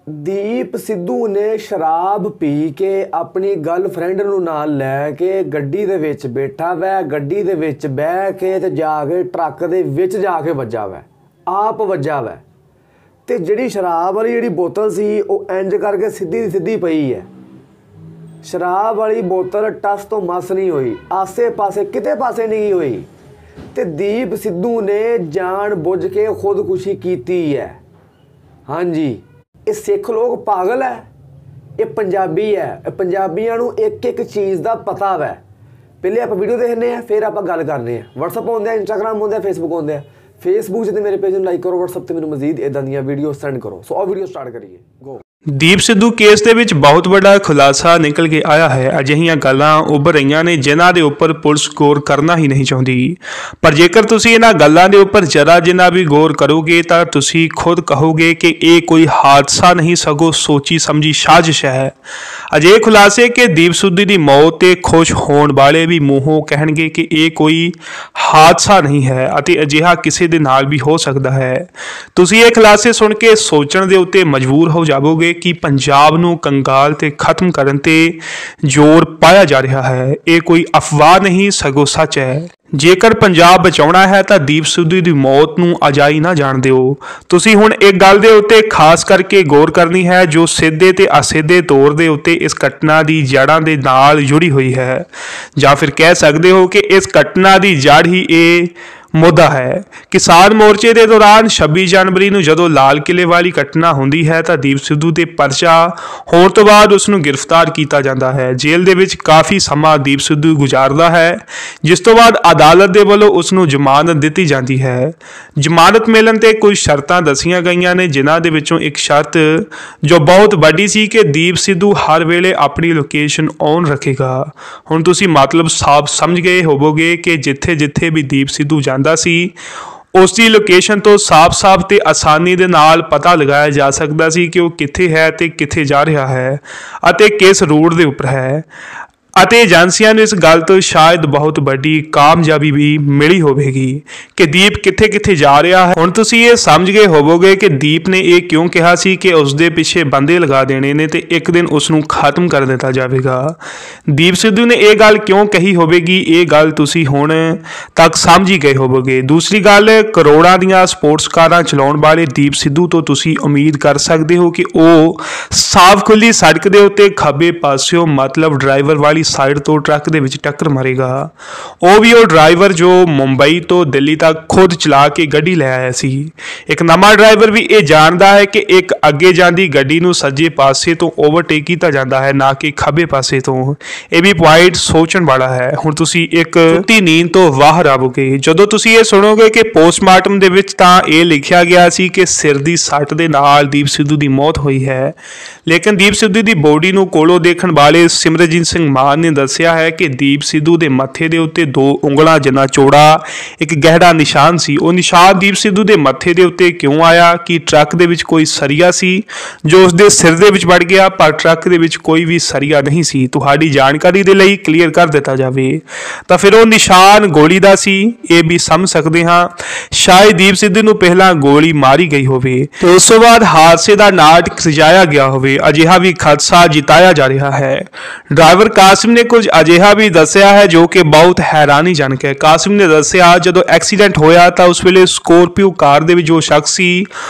ਦੀਪ ਸਿੱਧੂ ਨੇ ਸ਼ਰਾਬ ਪੀ ਕੇ ਆਪਣੀ ਗਰਲਫ੍ਰੈਂਡ ਨੂੰ ਨਾਲ ਲੈ ਕੇ ਗੱਡੀ ਦੇ ਵਿੱਚ ਬੈਠਾ ਵੈ, ਗੱਡੀ ਦੇ ਵਿੱਚ ਬਹਿ ਕੇ ਤੇ ਜਾ ਕੇ ਟਰੱਕ ਦੇ ਵਿੱਚ ਜਾ ਕੇ ਵੱਜਾ ਵੈ, ਆਪ ਵੱਜਾ ਵੈ। ਤੇ ਜਿਹੜੀ ਸ਼ਰਾਬ ਵਾਲੀ ਜਿਹੜੀ ਬੋਤਲ ਸੀ ਉਹ ਇੰਜ ਕਰਕੇ ਸਿੱਧੀ ਦੀ ਸਿੱਧੀ ਪਈ ਹੈ। ਸ਼ਰਾਬ ਵਾਲੀ ਬੋਤਲ ਟਸ ਤੋਂ ਮਸ ਨਹੀਂ ਹੋਈ, ਆਸੇ ਪਾਸੇ ਕਿਤੇ ਪਾਸੇ ਨਹੀਂ ਹੋਈ। ਤੇ ਦੀਪ ਸਿੱਧੂ ਨੇ ਜਾਣ ਬੁੱਝ ਕੇ ਖੁਦਕੁਸ਼ੀ ਕੀਤੀ ਹੈ। ਹਾਂਜੀ, ਇਹ ਸਿੱਖ ਲੋਕ ਪਾਗਲ ਹੈ, ਇਹ ਪੰਜਾਬੀ ਹੈ। ਇਹ ਪੰਜਾਬੀਆਂ ਨੂੰ ਇੱਕ ਇੱਕ ਚੀਜ਼ ਦਾ ਪਤਾ ਵੈ। ਪਹਿਲੇ ਆਪਾਂ ਵੀਡੀਓ ਦੇਖਦੇ ਹਾਂ, ਫਿਰ ਆਪਾਂ ਗੱਲ ਕਰਦੇ ਹਾਂ। ਵਟਸਐਪ ਆਉਂਦੇ ਆ, ਇੰਸਟਾਗ੍ਰਾਮ ਆਉਂਦੇ ਆ, ਫੇਸਬੁੱਕ ਆਉਂਦੇ ਆ। ਫੇਸਬੁੱਕ 'ਤੇ ਮੇਰੇ ਪੇਜ ਨੂੰ ਲਾਈਕ ਕਰੋ, ਵਟਸਐਪ 'ਤੇ ਮੈਨੂੰ ਮਜ਼ੀਦ ਇੱਦਾਂ ਦੀਆਂ ਵੀਡੀਓ ਸੈਂਡ ਕਰੋ। ਸੋ ਆਹ ਵੀਡੀਓ ਸਟਾਰਟ ਕਰੀਏ। ਗੋ। ਦੀਪ ਸਿੱਧੂ ਕੇਸ ਦੇ ਵਿੱਚ ਬਹੁਤ ਵੱਡਾ ਖੁਲਾਸਾ ਨਿਕਲ ਕੇ ਆਇਆ ਹੈ। ਅਜਿਹੀਆਂ ਗੱਲਾਂ ਉੱਭਰ ਰਹੀਆਂ ਨੇ ਜਿਨ੍ਹਾਂ ਦੇ ਉੱਪਰ ਪੁਲਿਸ ਗੌਰ ਕਰਨਾ ਹੀ ਨਹੀਂ ਚਾਹੁੰਦੀ। ਪਰ ਜੇਕਰ ਤੁਸੀਂ ਇਹਨਾਂ ਗੱਲਾਂ ਦੇ ਉੱਪਰ ਜਰਾ ਜਿੰਨਾ ਵੀ ਗੌਰ ਕਰੋਗੇ ਤਾਂ ਤੁਸੀਂ ਖੁਦ ਕਹੋਗੇ ਕਿ ਇਹ ਕੋਈ ਹਾਦਸਾ ਨਹੀਂ ਸਗੋਂ ਸੋਚੀ ਸਮਝੀ ਸਾਜ਼ਿਸ਼ ਹੈ। ਅਜਿਹੇ ਖੁਲਾਸੇ ਕਿ ਦੀਪ ਸਿੱਧੂ ਦੀ ਮੌਤ ਤੇ ਖੁਸ਼ ਹੋਣ ਵਾਲੇ ਵੀ ਮੂੰਹੋਂ ਕਹਿਣਗੇ ਕਿ ਇਹ ਕੋਈ ਹਾਦਸਾ ਨਹੀਂ ਹੈ ਅਤੇ ਅਜਿਹਾ ਕਿਸੇ ਦੇ ਨਾਲ ਵੀ ਹੋ ਸਕਦਾ ਹੈ। ਤੁਸੀਂ ਇਹ ਖੁਲਾਸੇ ਸੁਣ ਕੇ ਸੋਚਣ ਦੇ ਉੱਤੇ ਮਜਬੂਰ ਹੋ ਜਾਵੋਗੇ ਕਿ ਪੰਜਾਬ ਨੂੰ ਕੰਗਾਲ ਤੇ ਖਤਮ ਕਰਨ ਤੇ ਜ਼ੋਰ ਪਾਇਆ ਜਾ ਰਿਹਾ ਹੈ। ਇਹ ਕੋਈ ਅਫਵਾਹ ਨਹੀਂ ਸਗੋਂ ਸੱਚ ਹੈ। ਜੇਕਰ ਪੰਜਾਬ ਬਚਾਉਣਾ ਹੈ ਤਾਂ ਦੀਪ ਸਿੱਧੂ ਦੀ ਮੌਤ ਨੂੰ ਅਜਾਈ ਨਾ ਜਾਣ ਦਿਓ। ਤੁਸੀਂ ਹੁਣ ਇੱਕ ਗੱਲ ਦੇ ਉੱਤੇ ਖਾਸ ਕਰਕੇ ਗੌਰ ਕਰਨੀ ਹੈ ਜੋ ਸਿੱਧੇ ਤੇ ਅਸਿੱਧੇ ਤੌਰ ਦੇ ਉੱਤੇ ਇਸ ਘਟਨਾ ਦੀ ਜੜ੍ਹਾਂ ਦੇ ਨਾਲ ਜੁੜੀ ਹੋਈ ਹੈ, ਜਾਂ ਫਿਰ ਕਹਿ ਸਕਦੇ ਹੋ ਕਿ ਇਸ ਘਟਨਾ ਦੀ ਜੜ ਹੀ ਇਹ ਮੁੱਦਾ ਹੈ। ਕਿਸਾਨ ਮੋਰਚੇ ਦੇ ਦੌਰਾਨ 26 ਜਨਵਰੀ ਨੂੰ ਜਦੋਂ ਲਾਲ ਕਿਲੇ ਵਾਲੀ ਘਟਨਾ ਹੁੰਦੀ ਹੈ ਤਾਂ ਦੀਪ ਸਿੱਧੂ ਦੇ ਪਰਚਾ ਹੋਣ ਤੋਂ ਬਾਅਦ ਉਸ ਨੂੰ ਗ੍ਰਿਫਤਾਰ ਕੀਤਾ ਜਾਂਦਾ ਹੈ। ਜੇਲ੍ਹ ਦੇ ਵਿੱਚ ਕਾਫੀ ਸਮਾਂ ਦੀਪ ਸਿੱਧੂ ਗੁਜ਼ਾਰਦਾ ਹੈ, ਜਿਸ ਤੋਂ ਬਾਅਦ ਅਦਾਲਤ ਦੇ ਵੱਲੋਂ ਉਸ ਨੂੰ ਜ਼ਮਾਨਤ ਦਿੱਤੀ ਜਾਂਦੀ ਹੈ। ਜ਼ਮਾਨਤ ਮਿਲਣ ਤੇ ਕੁਝ ਸ਼ਰਤਾਂ ਦੱਸੀਆਂ ਗਈਆਂ ਨੇ, ਜਿਨ੍ਹਾਂ ਦੇ ਵਿੱਚੋਂ ਇੱਕ ਸ਼ਰਤ ਜੋ ਬਹੁਤ ਵੱਡੀ ਸੀ ਕਿ ਦੀਪ ਸਿੱਧੂ ਹਰ ਵੇਲੇ ਆਪਣੀ ਲੋਕੇਸ਼ਨ ਔਨ ਰੱਖੇਗਾ। ਹੁਣ ਤੁਸੀਂ ਮਤਲਬ ਸਾਫ਼ ਸਮਝ ਗਏ ਹੋਵੋਗੇ ਕਿ ਜਿੱਥੇ ਜਿੱਥੇ ਵੀ ਦੀਪ ਸਿੱਧੂ ਸੀ ਉਸ ਦੀ ਲੋਕੇਸ਼ਨ ਤੋਂ ਸਾਫ਼-ਸਾਫ਼ ਤੇ ਆਸਾਨੀ ਦੇ ਨਾਲ ਪਤਾ ਲਗਾਇਆ ਜਾ ਸਕਦਾ ਸੀ ਕਿ ਉਹ ਕਿੱਥੇ ਹੈ ਤੇ ਕਿੱਥੇ ਜਾ ਰਿਹਾ ਹੈ ਅਤੇ ਕਿਸ ਰੂਟ ਦੇ ਉੱਪਰ ਹੈ। ਅਤੇ ਏਜੰਸੀਆਂ ਨੂੰ ਇਸ ਗੱਲ ਤੋਂ ਸ਼ਾਇਦ ਬਹੁਤ ਵੱਡੀ ਕਾਮਯਾਬੀ ਵੀ ਮਿਲੀ ਹੋਵੇਗੀ ਕਿ ਦੀਪ ਕਿੱਥੇ ਕਿੱਥੇ ਜਾ ਰਿਹਾ ਹੈ। ਹੁਣ ਤੁਸੀਂ ਇਹ ਸਮਝ ਗਏ ਹੋਵੋਗੇ ਕਿ ਦੀਪ ਨੇ ਇਹ ਕਿਉਂ ਕਿਹਾ ਸੀ ਕਿ ਉਸ ਦੇ ਪਿੱਛੇ ਬੰਦੇ ਲਗਾ ਦੇਣੇ ਨੇ ਤੇ ਇੱਕ ਦਿਨ ਉਸ ਨੂੰ ਖਤਮ ਕਰ ਦਿੱਤਾ ਜਾਵੇਗਾ। ਦੀਪ ਸਿੱਧੂ ਨੇ ਇਹ ਗੱਲ ਕਿਉਂ ਕਹੀ ਹੋਵੇਗੀ, ਇਹ ਗੱਲ ਤੁਸੀਂ ਹੁਣ ਤੱਕ ਸਮਝ ਹੀ ਗਏ ਹੋਵੋਗੇ। ਦੂਸਰੀ ਗੱਲ, ਕਰੋੜਾਂ ਦੀਆਂ ਸਪੋਰਟਸ ਕਾਰਾਂ ਚਲਾਉਣ ਵਾਲੇ ਦੀਪ ਸਿੱਧੂ ਤੋਂ ਤੁਸੀਂ ਉਮੀਦ ਕਰ ਸਕਦੇ ਹੋ ਕਿ ਉਹ ਸਾਫ਼ ਖੁੱਲੀ ਸੜਕ ਦੇ ਉੱਤੇ ਖੱਬੇ ਪਾਸਿਓਂ ਮਤਲਬ ਡਰਾਈਵਰ ਵਾਲੀ ਸਾਈਡ ਤੋਂ ਟਰੱਕ ਦੇ ਵਿੱਚ ਟੱਕਰ ਮਾਰੇਗਾ। ਉਹ ਵੀ ਉਹ ਡਰਾਈਵਰ ਜੋ ਮੁੰਬਈ ਤੋਂ ਦਿੱਲੀ ਤੱਕ ਖੁਦ ਚਲਾ ਕੇ ਗੱਡੀ ਲੈ ਆਇਆ ਸੀ। ਇੱਕ ਨਵਾਂ ਡਰਾਈਵਰ ਵੀ ਇਹ ਜਾਣਦਾ ਹੈ ਕਿ ਇੱਕ ਅੱਗੇ ਜਾਂਦੀ ਗੱਡੀ ਨੂੰ ਸੱਜੇ ਪਾਸੇ ਤੋਂ ਓਵਰਟੇਕ ਕੀਤਾ ਜਾਂਦਾ ਹੈ, ਨਾ ਕਿ ਖੱਬੇ ਪਾਸੇ ਤੋਂ। ਇਹ ਵੀ ਪੁਆਇੰਟ ਸੋਚਣ ਵਾਲਾ ਹੈ। ਹੁਣ ਤੁਸੀਂ ਇੱਕ ਸੁੱਤੀ ਨੀਂਦ ਤੋਂ ਬਾਹਰ ਆਵੋਗੇ ਜਦੋਂ ਤੁਸੀਂ ਇਹ ਸੁਣੋਗੇ ਕਿ ਪੋਸਟਮਾਰਟਮ ਦੇ ਵਿੱਚ ਤਾਂ ਇਹ ਲਿਖਿਆ ਗਿਆ ਸੀ ਕਿ ਸਿਰ ਦੀ ਸੱਟ ਦੇ ਨਾਲ ਦੀਪ ਸਿੱਧੂ ਦੀ ਮੌਤ ਹੋਈ ਹੈ, ਲੇਕਿਨ ਦੀਪ ਸਿੱਧੂ ਦੀ ਬੋਡੀ ਨੂੰ ਕੋਲੋਂ ਦੇਖਣ ਵਾਲੇ ਸਿਮਰਜੀਤ ਸਿੰਘ ਮਾਨ ਨੇ ਦੱਸਿਆ ਹੈ ਕਿ ਦੀਪ ਸਿੱਧੂ ਦੇ ਮੱਥੇ ਦੇ ਉੱਤੇ 2 ਉਂਗਲਾਂ ਜਿੰਨਾ ਚੌੜਾ ਇੱਕ ਗਹਿਰਾ ਨਿਸ਼ਾਨ ਸੀ। ਉਹ ਨਿਸ਼ਾਨ ਦੀਪ ਸਿੱਧੂ ਦੇ ਮੱਥੇ ਦੇ ਉੱਤੇ ਕਿਉਂ ਆਇਆ? ਕਿ ਟਰੱਕ ਦੇ ਵਿੱਚ ਕੋਈ ਸਰੀਆ ਸੀ ਜੋ ਉਸ ਦੇ ਸਿਰ ਦੇ ਵਿੱਚ ਵੜ ਗਿਆ, ਪਰ ਟਰੱਕ ਦੇ ਵਿੱਚ ਕੋਈ ਵੀ ਸਰੀਆ ਨਹੀਂ ਸੀ। ਤੁਹਾਡੀ ਜਾਣਕਾਰੀ ਦੇ ਲਈ ਕਲੀਅਰ ਕਰ ਦਿੱਤਾ ਜਾਵੇ ਤਾਂ ਫਿਰ ਉਹ ਨਿਸ਼ਾਨ ਗੋਲੀ ਦਾ ਸੀ। ਇਹ ਵੀ ਸਮਝ ਸਕਦੇ ਹਾਂ ਸ਼ਾਇਦ ਦੀਪ ਸਿੱਧੂ ਨੂੰ ਪਹਿਲਾਂ ਗੋਲੀ ਮਾਰੀ ਗਈ ਹੋਵੇ ਤੇ ਉਸ ਤੋਂ ਬਾਅਦ ਹਾਦਸੇ ਦਾ ਨਾਟਕ ਸਜਾਇਆ ਗਿਆ ਹੋਵੇ। ਅਜਿਹਾ ਵੀ ਖਦਸ਼ਾ ਜਿਤਾਇਆ ਜਾ ਰਿਹਾ ਹੈ। ਡਰਾਈਵਰ ਕਾਸਿਮ ਨੇ ਕੁਝ ਅਜਿਹਾ ਵੀ ਦੱਸਿਆ ਹੈ ਜੋ ਕਿ ਬਹੁਤ ਹੈਰਾਨੀਜਨਕ ਹੈ। ਕਾਸਿਮ ਨੇ ਦੱਸਿਆ ਜਦੋਂ ਐਕਸੀਡੈਂਟ ਹੋਇਆ ਤਾਂ ਉਸ ਵੇਲੇ ਸਕੋਰਪੀਓ ਕਾਰ ਦੇ ਵਿੱਚ ਜੋ ਸ਼ਖਸ ਸੀ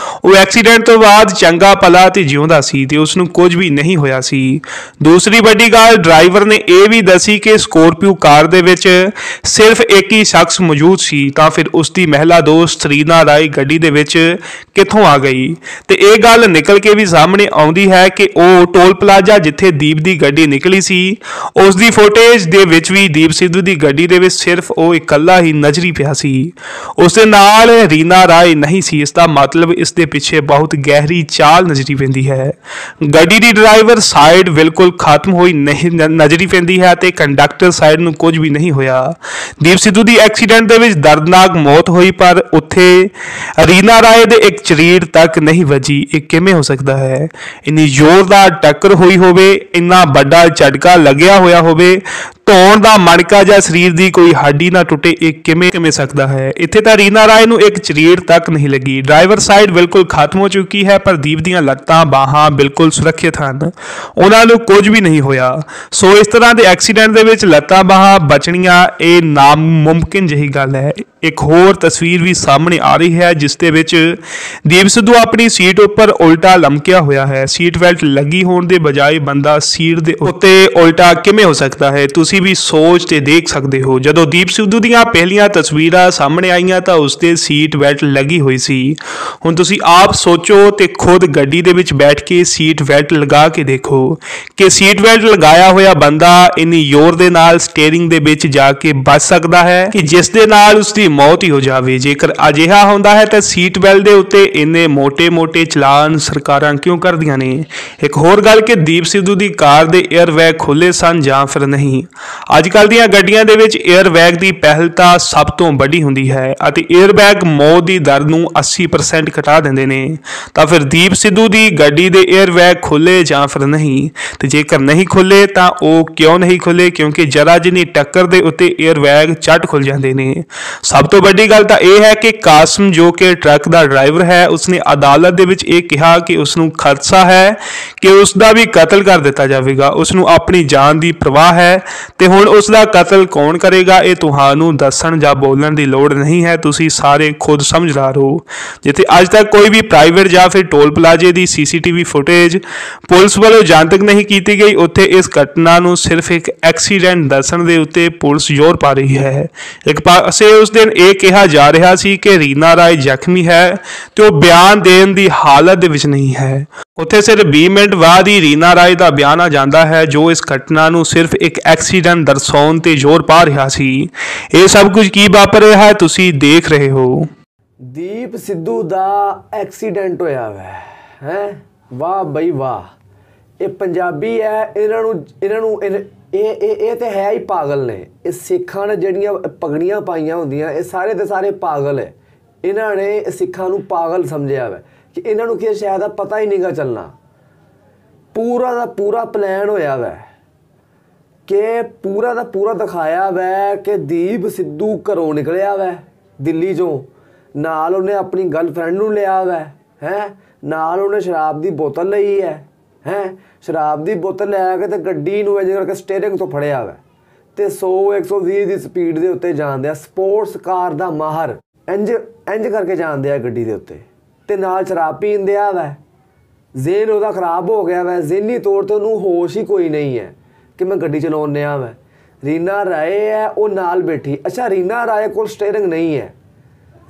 ਉਹ ਐਕਸੀਡੈਂਟ ਤੋਂ ਬਾਅਦ ਚੰਗਾ ਭਲਾ ਤੇ ਜਿਉਂਦਾ ਸੀ ਤੇ ਉਸ ਨੂੰ ਕੁਝ ਵੀ ਨਹੀਂ ਹੋਇਆ ਸੀ। ਦੂਸਰੀ ਵੱਡੀ ਗੱਲ, ਡਰਾਈਵਰ ਨੇ ਇਹ ਵੀ ਦੱਸੀ ਕਿ ਸਕੋਰਪੀਓ ਕਾਰ ਦੇ ਵਿੱਚ ਸਿਰਫ ਇੱਕ ਹੀ ਸ਼ਖਸ ਮੌਜੂਦ ਸੀ, ਤਾਂ ਫਿਰ ਉਸ ਦੀ ਮਹਿਲਾ ਦੋਸਤ ਰੀਨਾ ਰਾਏ ਗੱਡੀ ਦੇ ਵਿੱਚ ਕਿੱਥੋਂ ਆ ਗਈ? ਤੇ ਇਹ ਗੱਲ ਨਿਕਲ ਕੇ ਵੀ ਸਾਹਮਣੇ ਆਉਂਦੀ ਹੈ ਕਿ ਉਹ ਟੋਲ ਪਲਾਜ਼ਾ ਜਿੱਥੇ ਦੀਪ ਦੀ ਗੱਡੀ ਨਿਕਲੀ ਸੀ ਉਸ ਦੀ ਫੁਟੇਜ ਦੇ ਵਿੱਚ ਵੀ ਦੀਪ ਸਿੱਧੂ ਦੀ ਗੱਡੀ ਦੇ ਵਿੱਚ ਸਿਰਫ ਉਹ ਇਕੱਲਾ ਹੀ ਨਜ਼ਰੀ ਪਿਆ ਸੀ, ਉਸ ਦੇ ਨਾਲ ਰੀਨਾ ਰਾਏ ਨਹੀਂ ਸੀ। ਇਸ ਦਾ ਮਤਲਬ ਇਸ ਦੇ ਪਿੱਛੇ ਬਹੁਤ ਗਹਿਰੀ ਚਾਲ ਨਜ਼ਰੀ ਪੈਂਦੀ ਹੈ। ਗੱਡੀ ਦੀ ਡਰਾਈਵਰ ਸਾਈਡ ਬਿਲਕੁਲ ਖਤਮ ਹੋਈ ਨਹੀਂ ਨਜ਼ਰੀ ਪੈਂਦੀ ਹੈ ਤੇ ਕੰਡਕਟਰ ਸਾਈਡ ਨੂੰ ਕੁਝ ਵੀ ਨਹੀਂ ਹੋਇਆ। ਦੀਪ ਸਿੱਧੂ ਦੀ ਐਕਸੀਡੈਂਟ ਦੇ ਵਿੱਚ ਦਰਦਨਾਕ ਮੌਤ ਹੋਈ ਪਰ ਉੱਥੇ ਰੀਨਾ ਰਾਏ ਦੇ ਇੱਕ ਚਰੀਰ ਤੱਕ ਨਹੀਂ ਵੱਜੀ। ਇਹ ਕਿਵੇਂ ਹੋ ਸਕਦਾ ਹੈ? ਇੰਨੀ ਜ਼ੋਰਦਾਰ ਟੱਕਰ ਹੋਈ ਹੋਵੇ, ਇੰਨਾ ਵੱਡਾ ਝਟਕਾ ਲੱਗਿਆ ਹੋਇਆ ਹੋਵੇ, ਧੋਣ ਦਾ ਮਣਕਾ ਜਾਂ ਸਰੀਰ ਦੀ ਕੋਈ ਹੱਡੀ ਨਾ ਟੁੱਟੇ, ਇਹ ਕਿਵੇਂ ਸਕਦਾ ਹੈ। ਇੱਥੇ ਤਾਂ ਰੀਨਾ ਰਾਏ ਨੂੰ ਇੱਕ ਚਰੀੜ ਤੱਕ ਨਹੀਂ ਲੱਗੀ। ਡਰਾਈਵਰ ਸਾਈਡ ਬਿਲਕੁਲ ਖਤਮ ਹੋ ਚੁੱਕੀ ਹੈ। ਪ੍ਰਦੀਪ ਦੀਆਂ ਲੱਤਾਂ ਬਾਹਾਂ ਬਿਲਕੁਲ ਸੁਰੱਖਿਅਤ ਹਨ, ਉਹਨਾਂ ਨੂੰ ਕੁਝ ਵੀ ਨਹੀਂ ਹੋਇਆ। ਸੋ ਇਸ ਤਰ੍ਹਾਂ ਦੇ ਐਕਸੀਡੈਂਟ ਦੇ ਵਿੱਚ ਲੱਤਾਂ ਬਾਹਾਂ ਬਚਣੀਆਂ ਇਹ ਨਾਮੁਮਕਿਨ ਜਿਹੀ ਗੱਲ ਹੈ। ਇੱਕ ਹੋਰ ਤਸਵੀਰ ਵੀ ਸਾਹਮਣੇ ਆ ਰਹੀ ਹੈ ਜਿਸ ਦੇ ਵਿੱਚ ਦੀਪ ਸਿੱਧੂ ਆਪਣੀ ਸੀਟ ਉੱਪਰ ਉਲਟਾ ਲਮਕਿਆ ਹੋਇਆ ਹੈ। ਸੀਟ ਬੈਲਟ ਲੱਗੀ ਹੋਣ ਦੇ ਬਜਾਏ ਬੰਦਾ ਸੀਟ ਦੇ ਉੱਤੇ ਉਲਟਾ ਕਿਵੇਂ ਹੋ ਸਕਦਾ ਹੈ, ਤੁਸੀਂ ਵੀ ਸੋਚ ਤੇ ਦੇਖ ਸਕਦੇ ਹੋ। ਜਦੋਂ ਦੀਪ ਸਿੱਧੂ ਦੀਆਂ ਪਹਿਲੀਆਂ ਤਸਵੀਰਾਂ ਸਾਹਮਣੇ ਆਈਆਂ ਤਾਂ ਉਸਦੇ ਸੀਟ ਬੈਲਟ ਲੱਗੀ ਹੋਈ ਸੀ। ਹੁਣ ਤੁਸੀਂ ਆਪ ਸੋਚੋ ਤੇ ਖੁਦ ਗੱਡੀ ਦੇ ਵਿੱਚ ਬੈਠ ਕੇ ਸੀਟ ਬੈਲਟ ਲਗਾ ਕੇ ਦੇਖੋ ਕਿ ਸੀਟ ਬੈਲਟ ਲਗਾਇਆ ਹੋਇਆ ਬੰਦਾ ਇੰਨੀ ਜ਼ੋਰ ਦੇ ਨਾਲ ਸਟੀਅਰਿੰਗ ਦੇ ਵਿੱਚ ਜਾ ਕੇ ਵੱਜ ਸਕਦਾ ਹੈ ਕਿ ਜਿਸ ਦੇ ਨਾਲ ਉਸਦੀ ਮੌਤ ਹੀ ਹੋ ਜਾਵੇ। ਜੇਕਰ ਅਜਿਹਾ ਹੁੰਦਾ ਹੈ ਤਾਂ ਸੀਟ ਬੈਲਟ ਦੇ ਉੱਤੇ ਇੰਨੇ ਮੋٹے ਚਲਾਨ ਸਰਕਾਰਾਂ ਕਿਉਂ ਕਰਦੀਆਂ ਨੇ। ਇੱਕ ਹੋਰ ਗੱਲ ਕਿ ਦੀਪ ਸਿੱਧੂ ਦੀ ਕਾਰ ਦੇ 에ਅਰ ਬੈਗ ਖੁੱਲੇ ਸਨ ਜਾਂ ਫਿਰ ਨਹੀਂ। ਅੱਜ ਕੱਲ੍ਹ ਦੀਆਂ ਗੱਡੀਆਂ ਦੇ ਵਿੱਚ 에ਅਰ ਬੈਗ ਦੀ ਪਹਿਲ ਤਾਂ ਸਭ ਤੋਂ ਵੱਡੀ ਹੁੰਦੀ ਹੈ ਅਤੇ 에ਅਰ ਬੈਗ ਮੌਤ ਦੀ ਦਰ ਨੂੰ 80% ਘਟਾ ਦਿੰਦੇ ਨੇ। ਤਾਂ ਫਿਰ ਦੀਪ ਸਿੱਧੂ ਦੀ ਗੱਡੀ ਦੇ 에ਅਰ ਬੈਗ ਖੁੱਲੇ ਜਾਂ ਫਿਰ ਨਹੀਂ, ਤੇ ਜੇਕਰ ਨਹੀਂ ਖੁੱਲੇ ਤਾਂ ਉਹ ਕਿਉਂ ਨਹੀਂ ਖੁੱਲੇ? ਕਿਉਂਕਿ ਜਰਾ ਜਿੰਨੀ ਟੱਕਰ ਦੇ ਉੱਤੇ 에ਅਰ ਬੈਗ ਝੱਟ ਖੁੱਲ ਜਾਂਦੇ ਨੇ। ਸਭ ਤੋਂ ਵੱਡੀ ਗੱਲ ਤਾਂ ਇਹ ਹੈ ਕਿ ਕਾਸਮ ਜੋ ਕਿ ਟਰੱਕ ਦਾ ਡਰਾਈਵਰ ਹੈ, ਉਸਨੇ ਅਦਾਲਤ ਦੇ ਵਿੱਚ ਇਹ ਕਿਹਾ ਕਿ ਉਸ ਨੂੰ ਖਦਸ਼ਾ ਹੈ ਕਿ ਉਸ ਦਾ ਵੀ ਕਤਲ ਕਰ ਦਿੱਤਾ ਜਾਵੇਗਾ। ਉਸ ਨੂੰ ਆਪਣੀ ਜਾਨ ਦੀ ਪਰਵਾਹ ਹੈ ਤੇ ਹੁਣ ਉਸ ਦਾ ਕਤਲ ਕੌਣ ਕਰੇਗਾ ਇਹ ਤੁਹਾਨੂੰ ਦੱਸਣ ਜਾਂ ਬੋਲਣ ਦੀ ਲੋੜ ਨਹੀਂ ਹੈ, ਤੁਸੀਂ ਸਾਰੇ ਖੁਦ ਸਮਝਦਾਰ ਹੋ। ਜਿੱਥੇ ਅੱਜ ਤੱਕ ਕੋਈ ਵੀ ਪ੍ਰਾਈਵੇਟ ਜਾਂ ਫਿਰ ਟੋਲ ਪਲਾਜ਼ੇ ਦੀ CCTV ਫੁਟੇਜ ਪੁਲਿਸ ਵੱਲੋਂ ਜਾਂਚ ਨਹੀਂ ਕੀਤੀ ਗਈ, ਉੱਥੇ ਇਸ ਘਟਨਾ ਨੂੰ ਸਿਰਫ ਇੱਕ ਐਕਸੀਡੈਂਟ ਦੱਸਣ ਦੇ ਉੱਤੇ ਪੁਲਿਸ ਜ਼ੋਰ ਪਾ ਰਹੀ ਹੈ। ਇੱਕ ਪਾਸੇ ਉਸ ਦਿਨ ਇਹ ਕਿਹਾ ਜਾ ਰਿਹਾ ਸੀ ਕਿ ਰੀਨਾ ਰਾਏ ਜ਼ਖਮੀ ਹੈ ਤੇ ਉਹ ਬਿਆਨ ਦੇਣ ਦੀ ਹਾਲਤ ਦੇ ਵਿੱਚ ਨਹੀਂ ਹੈ। ਉੱਥੇ ਸਿਰਫ 20 ਮਿੰਟ ਬਾਅਦ ਹੀ ਰੀਨਾ ਰਾਏ ਦਾ ਬਿਆਨ ਆ ਜਾਂਦਾ ਹੈ ਜੋ ਇਸ ਘਟਨਾ ਨੂੰ ਸਿਰਫ ਇੱਕ ਐਕਸੀਡੈਂਟ ਦਰਸਾਉਣ ਤੇ ਜ਼ੋਰ ਪਾ ਰਿਹਾ ਸੀ। ਇਹ ਸਭ ਕੁਝ ਕੀ ਵਾਪਰ ਰਿਹਾ ਹੈ ਤੁਸੀਂ ਦੇਖ ਰਹੇ ਹੋ। ਦੀਪ ਸਿੱਧੂ ਦਾ ਐਕਸੀਡੈਂਟ ਹੋਇਆ ਹੈ। ਵਾਹ ਬਈ ਵਾਹ, ਇਹ ਪੰਜਾਬੀ ਹੈ। ਇਹਨਾਂ ਨੂੰ ਇਹ ਤੇ ਹੈ ਹੀ ਪਾਗਲ ਨੇ। ਇਹ ਸਿੱਖਾਂ ਨੇ ਜਿਹੜੀਆਂ ਪਗੜੀਆਂ ਪਾਈਆਂ ਹੁੰਦੀਆਂ, ਇਹ ਸਾਰੇ ਦੇ ਸਾਰੇ ਪਾਗਲ ਹੈ। ਇਹਨਾਂ ਨੇ ਸਿੱਖਾਂ ਨੂੰ ਪਾਗਲ ਸਮਝਿਆ ਵਾ ਕਿ ਇਹਨਾਂ ਨੂੰ ਕੀ ਸ਼ਾਇਦ ਪਤਾ ਹੀ ਨਹੀਂਗਾ ਚੱਲਣਾ। ਪੂਰਾ ਦਾ ਪੂਰਾ ਪਲਾਨ ਹੋਇਆ ਵੈ ਕਿ ਪੂਰਾ ਦਾ ਪੂਰਾ ਦਿਖਾਇਆ ਵੈ ਕਿ ਦੀਪ ਸਿੱਧੂ ਘਰੋਂ ਨਿਕਲਿਆ ਵੈ ਦਿੱਲੀ 'ਚੋਂ, ਨਾਲ ਉਹਨੇ ਆਪਣੀ ਗਰਲਫ੍ਰੈਂਡ ਨੂੰ ਲਿਆ ਵੈ ਨਾਲ ਉਹਨੇ ਸ਼ਰਾਬ ਦੀ ਬੋਤਲ ਲਈ ਹੈ ਸ਼ਰਾਬ ਦੀ ਬੋਤਲ ਲੈ ਕੇ ਤੇ ਗੱਡੀ ਨੂੰ ਇੰਜ ਕਰਕੇ ਸਟੀਅਰਿੰਗ ਤੋਂ ਫੜਿਆ ਵੈ ਤੇ 100-120 ਦੀ ਸਪੀਡ ਦੇ ਉੱਤੇ ਜਾਂਦੇ ਆ। ਸਪੋਰਟਸ ਕਾਰ ਦਾ ਮਾਹਰ ਇੰਜ ਕਰਕੇ ਜਾਂਦੇ ਆ ਗੱਡੀ ਦੇ ਉੱਤੇ ਤੇ ਨਾਲ ਸ਼ਰਾਬ ਪੀਣ ਦਿਆ ਵੈ। ਜ਼ੇਨ ਉਹਦਾ ਖਰਾਬ ਹੋ ਗਿਆ ਵੈ, ਜ਼ੇਨੀ ਤੌਰ 'ਤੇ ਉਹਨੂੰ ਹੋਸ਼ ਹੀ ਕੋਈ ਨਹੀਂ ਹੈ ਕਿ ਮੈਂ ਗੱਡੀ ਚਲਾਉਣ ਡਿਆ ਵੈ। ਰੀਨਾ ਰਾਏ ਹੈ ਉਹ ਨਾਲ ਬੈਠੀ। ਅੱਛਾ, ਰੀਨਾ ਰਾਏ ਕੋਲ ਸਟੀਅਰਿੰਗ ਨਹੀਂ ਹੈ।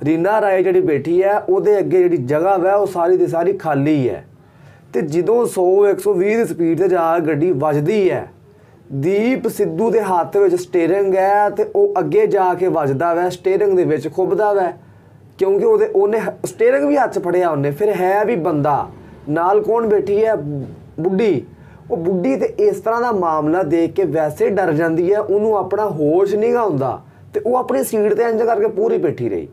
ਰੀਨਾ ਰਾਏ ਜਿਹੜੀ ਬੈਠੀ ਹੈ ਉਹਦੇ ਅੱਗੇ ਜਿਹੜੀ ਜਗ੍ਹਾ ਵੈ ਉਹ ਸਾਰੀ ਦੀ ਸਾਰੀ ਖਾਲੀ ਹੈ ਤੇ ਜਦੋਂ 100-120 ਦੀ ਸਪੀਡ 'ਤੇ ਜਾ ਕੇ ਗੱਡੀ ਵੱਜਦੀ ਹੈ, ਦੀਪ ਸਿੱਧੂ ਦੇ ਹੱਥ ਵਿੱਚ ਸਟੀਅਰਿੰਗ ਹੈ ਤੇ ਉਹ ਅੱਗੇ ਜਾ ਕੇ ਵੱਜਦਾ ਵੈ, ਸਟੀਅਰਿੰਗ ਦੇ ਵਿੱਚ ਖੁੱਬਦਾ ਵੈ ਕਿਉਂਕਿ ਉਹਨੇ ਸਟੀਅਰਿੰਗ ਵੀ ਹੱਥ 'ਚ ਫੜਿਆ ਉਹਨੇ। ਫਿਰ ਹੈ ਵੀ ਬੰਦਾ ਨਾਲ ਕੌਣ ਬੈਠੀ ਹੈ? ਬੁੱਢੀ। ਉਹ ਬੁੱਢੀ ਤੇ ਇਸ ਤਰ੍ਹਾਂ ਦਾ ਮਾਮਲਾ ਦੇਖ ਕੇ ਵੈਸੇ ਡਰ ਜਾਂਦੀ ਹੈ, ਉਹਨੂੰ ਆਪਣਾ ਹੋਸ਼ ਨਹੀਂ ਗਾ ਹੁੰਦਾ ਤੇ ਉਹ ਆਪਣੀ ਸੀਟ 'ਤੇ ਇੰਜ ਕਰਕੇ ਪੂਰੀ ਬੈਠੀ ਰਹੀ,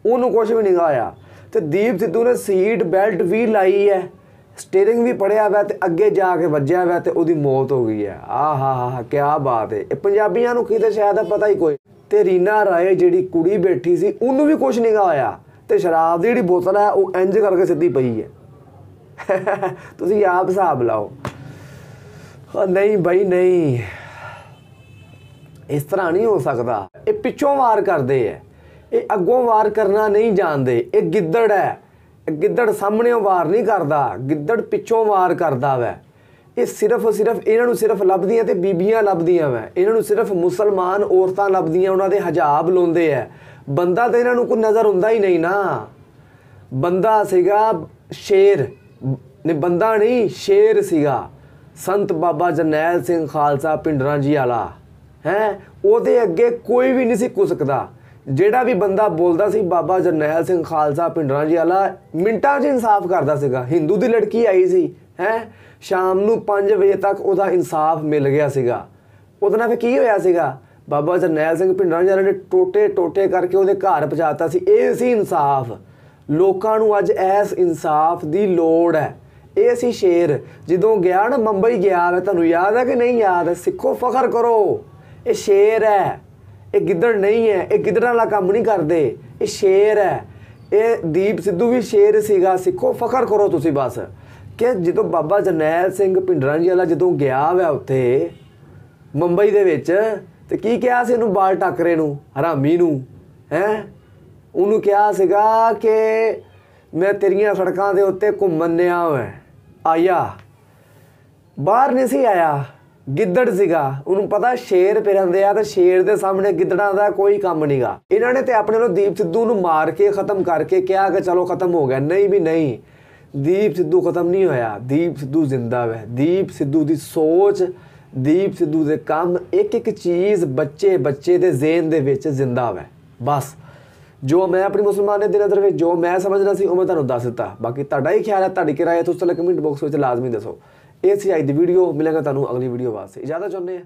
ਉਹਨੂੰ ਕੁਛ ਵੀ ਨਹੀਂ ਗਾ ਹੋਇਆ। ਤੇ ਦੀਪ ਸਿੱਧੂ ਨੇ ਸੀਟ ਬੈਲਟ ਵੀ ਲਾਈ ਹੈ, ਸਟੀਅਰਿੰਗ ਵੀ ਪੜਿਆ ਵੈ ਤੇ ਅੱਗੇ ਜਾ ਕੇ ਵੱਜਿਆ ਵੈ ਤੇ ਉਹਦੀ ਮੌਤ ਹੋ ਗਈ ਹੈ। ਆਹਾ ਕਿਆ ਬਾਤ ਹੈ। ਇਹ ਪੰਜਾਬੀਆਂ ਨੂੰ ਕਿਤੇ ਸ਼ਾਇਦ ਪਤਾ ਹੀ ਕੋਈ। ਤੇ ਰੀਨਾ ਰਾਏ ਜਿਹੜੀ ਕੁੜੀ ਬੈਠੀ ਸੀ ਉਹਨੂੰ ਵੀ ਕੁਛ ਨਹੀਂ ਗਾ ਹੋਇਆ ਤੇ ਸ਼ਰਾਬ ਦੀ ਜਿਹੜੀ ਬੋਤਲ ਹੈ ਉਹ ਇੰਜ ਕਰਕੇ ਸਿੱਧੀ ਪਈ ਹੈ। ਤੁਸੀਂ ਆਪ ਹਿਸਾਬ ਲਾਓ। ਨਹੀਂ ਬਈ ਨਹੀਂ, ਇਸ ਤਰ੍ਹਾਂ ਨਹੀਂ ਹੋ ਸਕਦਾ। ਇਹ ਪਿੱਛੋਂ ਵਾਰ ਕਰਦੇ ਹੈ, ਇਹ ਅੱਗੋਂ ਵਾਰ ਕਰਨਾ ਨਹੀਂ ਜਾਣਦੇ। ਇਹ ਗਿੱਦੜ ਹੈ, ਗਿੱਦੜ ਸਾਹਮਣੇੋਂ ਵਾਰ ਨਹੀਂ ਕਰਦਾ, ਗਿੱਦੜ ਪਿੱਛੋਂ ਵਾਰ ਕਰਦਾ ਵੈ। ਇਹ ਸਿਰਫ ਇਹਨਾਂ ਨੂੰ ਸਿਰਫ ਲੱਭਦੀਆਂ ਤੇ ਬੀਬੀਆਂ ਲੱਭਦੀਆਂ ਵੈ। ਇਹਨਾਂ ਨੂੰ ਸਿਰਫ ਮੁਸਲਮਾਨ ਔਰਤਾਂ ਲੱਭਦੀਆਂ, ਉਹਨਾਂ ਦੇ ਹਜਾਬ ਲਾਉਂਦੇ ਹੈ। ਬੰਦਾ ਤਾਂ ਇਹਨਾਂ ਨੂੰ ਕੋਈ ਨਜ਼ਰ ਹੁੰਦਾ ਹੀ ਨਹੀਂ ਨਾ। ਬੰਦਾ ਸੀਗਾ ਸ਼ੇਰ, ਨੇ ਬੰਦਾ ਨਹੀਂ ਸ਼ੇਰ ਸੀਗਾ। ਸੰਤ ਬਾਬਾ ਜਰਨੈਲ ਸਿੰਘ ਖਾਲਸਾ ਪਿੰਡਰਾਂ ਜੀ ਵਾਲਾ ਉਹਦੇ ਅੱਗੇ ਕੋਈ ਵੀ ਨਹੀਂ ਸੀ ਕੁਸਕਦਾ। ਜਿਹੜਾ ਵੀ ਬੰਦਾ ਬੋਲਦਾ ਸੀ ਬਾਬਾ ਜਰਨੈਲ ਸਿੰਘ ਖਾਲਸਾ ਪਿੰਡਰਾਂ ਜੀ ਵਾਲਾ, ਮਿੰਟਾਂ 'ਚ ਇਨਸਾਫ ਕਰਦਾ ਸੀਗਾ। ਹਿੰਦੂ ਦੀ ਲੜਕੀ ਆਈ ਸੀ ਸ਼ਾਮ ਨੂੰ 5 ਵਜੇ ਤੱਕ ਉਹਦਾ ਇਨਸਾਫ ਮਿਲ ਗਿਆ ਸੀਗਾ। ਉਹਦੇ ਨਾਲ ਫਿਰ ਕੀ ਹੋਇਆ ਸੀਗਾ? ਬਾਬਾ ਜਰਨੈਲ ਸਿੰਘ ਪਿੰਡਰਾਂ ਜੀ ਵਾਲੇ ਨੇ ਟੋਟੇ ਕਰਕੇ ਉਹਦੇ ਘਰ ਪਹੁੰਚਾਤਾ ਸੀ। ਇਹ ਸੀ ਇਨਸਾਫ। ਲੋਕਾਂ ਨੂੰ ਅੱਜ ਇਸ ਇਨਸਾਫ ਦੀ ਲੋੜ ਹੈ। ਇਹ ਸੀ ਸ਼ੇਰ। ਜਦੋਂ ਗਿਆ ਨਾ ਮੁੰਬਈ ਗਿਆ ਵਾ, ਤੁਹਾਨੂੰ ਯਾਦ ਹੈ ਕਿ ਨਹੀਂ ਯਾਦ? ਸਿੱਖੋ ਫਖਰ ਕਰੋ, ਇਹ ਸ਼ੇਰ ਹੈ, ਇਹ ਗਿੱਦੜ ਨਹੀਂ ਹੈ, ਇਹ ਗਿੱਦੜਾਂ ਵਾਲਾ ਕੰਮ ਨਹੀਂ ਕਰਦੇ, ਇਹ ਸ਼ੇਰ ਹੈ। ਇਹ ਦੀਪ ਸਿੱਧੂ ਵੀ ਸ਼ੇਰ ਸੀਗਾ। ਸਿੱਖੋ, ਫਖਰ ਕਰੋ ਤੁਸੀਂ ਬਸ ਕਿ ਜਦੋਂ ਬਾਬਾ ਜਰਨੈਲ ਸਿੰਘ ਭਿੰਡਰਾਂ ਜੀ ਵਾਲਾ ਜਦੋਂ ਗਿਆ ਵਾ ਉੱਥੇ ਮੁੰਬਈ ਦੇ ਵਿੱਚ, ਤੇ ਕੀ ਕਿਹਾ ਸੀ ਇਹਨੂੰ, ਬਾਲ ਟਾਕਰੇ ਨੂੰ, ਹਰਾਮੀ ਨੂੰ, ਹੈਂ, ਉਹਨੂੰ ਕਿਹਾ ਸੀਗਾ ਕਿ ਮੈਂ ਤੇਰੀਆਂ ਸੜਕਾਂ ਦੇ ਉੱਤੇ ਘੁੰਮਣ ਨਿਆ ਆਇਆ, ਬਾਹਰ ਨਹੀਂ ਸੀ ਆਇਆ, ਗਿੱਦੜ ਸੀਗਾ। ਉਹਨੂੰ ਪਤਾ ਸ਼ੇਰ ਫਿਰਦੇ ਆ, ਤੇ ਸ਼ੇਰ ਦੇ ਸਾਹਮਣੇ ਗਿੱਦੜਾਂ ਦਾ ਕੋਈ ਕੰਮ ਨਹੀਂਗਾ। ਇਹਨਾਂ ਨੇ ਤੇ ਆਪਣੇ ਨੂੰ ਦੀਪ ਸਿੱਧੂ ਨੂੰ ਮਾਰ ਕੇ ਖ਼ਤਮ ਕਰਕੇ ਕਿਹਾ ਕਿ ਚਲੋ ਖ਼ਤਮ ਹੋ ਗਿਆ। ਨਹੀਂ ਵੀ ਨਹੀਂ, ਦੀਪ ਸਿੱਧੂ ਖ਼ਤਮ ਨਹੀਂ ਹੋਇਆ, ਦੀਪ ਸਿੱਧੂ ਜ਼ਿੰਦਾ ਹੈ। ਦੀਪ ਸਿੱਧੂ ਦੀ ਸੋਚ, ਦੀਪ ਸਿੱਧੂ ਦੇ ਕੰਮ, ਇੱਕ ਇੱਕ ਚੀਜ਼ ਬੱਚੇ ਦੇ ਜ਼ੇਨ ਦੇ ਵਿੱਚ ਜ਼ਿੰਦਾ ਹੈ। ਬਸ ਜੋ ਮੈਂ ਆਪਣੀ ਮੁਸਲਮਾਨ ਦੇ ਨਜ਼ਰ ਵਿੱਚ ਜੋ ਮੈਂ ਸਮਝਣਾ ਸੀ ਉਹ ਮੈਂ ਤੁਹਾਨੂੰ ਦੱਸ ਦਿੱਤਾ। ਬਾਕੀ ਤੁਹਾਡਾ ਹੀ ਖਿਆਲ ਹੈ, ਤੁਹਾਡੀ ਕੀ ਰਾਏ ਹੈ, ਤੁਸੀਂ ਕਮੈਂਟ ਬਾਕਸ ਵਿੱਚ ਲਾਜ਼ਮੀ ਦੱਸੋ। ਇਹ ਸੀ ਅੱਜ ਦੀ ਵੀਡੀਓ। ਮਿਲਾਂਗਾ ਤੁਹਾਨੂੰ ਅਗਲੀ ਵੀਡੀਓ ਵਾਸਤੇ। ਇਜਾਜ਼ਤ ਚਾਹੁੰਦੇ ਹਾਂ।